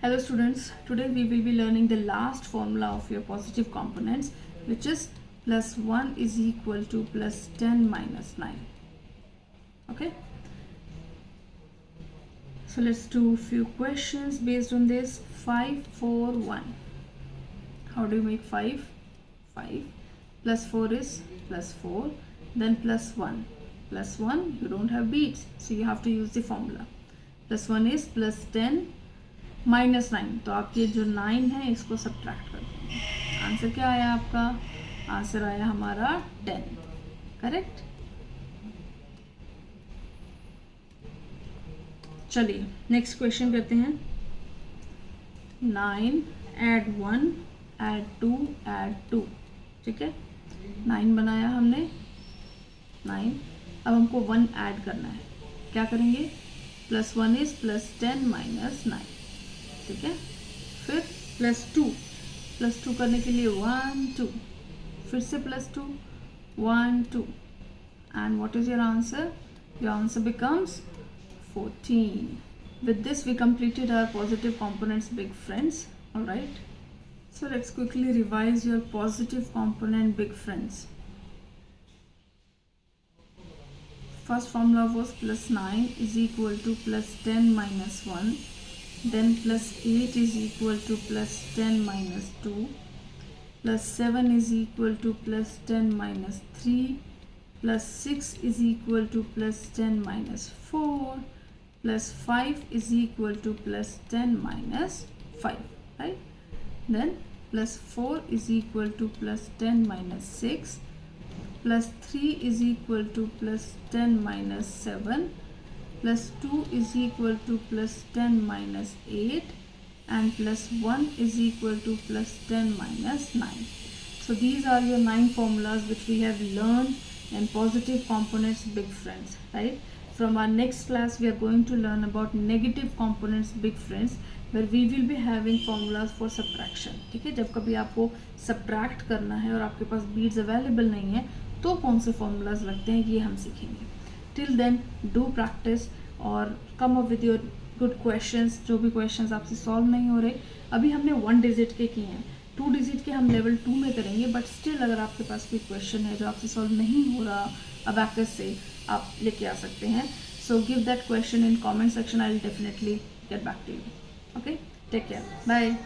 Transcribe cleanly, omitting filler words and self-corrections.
Hello students, today we will be learning the last formula of your positive components, which is plus 1 is equal to plus 10 minus 9. Okay, so let's do a few questions based on this. 5, 4, 1. How do you make 5? 5 plus 4 is plus 4, then plus 1. Plus 1, you don't have beats, so you have to use the formula. Plus 1 is plus 10 minus 9, तो आप ये जो 9 है इसको subtract कर देंगे. Answer क्या आया आपका? आंसर आया हमारा 10. करेक्ट. चलिए नेक्स्ट क्वेश्चन करते हैं. 9 ऐड 1 ऐड 2 ऐड 2. ठीक है, 9 बनाया हमने 9. अब हमको 1 ऐड करना है. क्या करेंगे? Plus 1 is plus 10 minus 9. ठीक है, फिर प्लस 2 करने के लिए 1 2, फिर से plus 2 1 2, and what is your answer? Your answer becomes 14. With this we completed our positive components, big friends. All right, so let's quickly revise your positive component, big friends. First formula was plus 9 is equal to plus 10 minus 1. Then plus 8 is equal to plus 10 minus 2, plus 7 is equal to plus 10 minus 3, plus 6 is equal to plus 10 minus 4, plus 5 is equal to plus 10 minus 5, right? Then plus 4 is equal to plus 10 minus 6, plus 3 is equal to plus 10 minus 7, plus 2 is equal to plus 10 minus 8, and plus 1 is equal to plus 10 minus 9. So these are your 9 formulas which we have learned in positive components, big friends, right? From our next class we are going to learn about negative components, big friends, where we will be having formulas for subtraction. ठीक है, जब कभी आपको subtract करना है और आपके पास beads available नहीं है तो कौन से formulas लगते हैं ये हम सीखेंगे. Till then do practice और come up with your good questions. जो भी questions आपसे solve नहीं हो रहे, अभी हमने 1 digit के किए हैं, 2 digit के हम level 2 में करेंगे, but still अगर आपके पास कोई question है जो आपसे solve नहीं हो रहा Abacus से, आप लेके आ सकते हैं. So give that question in comment section. I will definitely get back to you. Okay, take care, bye.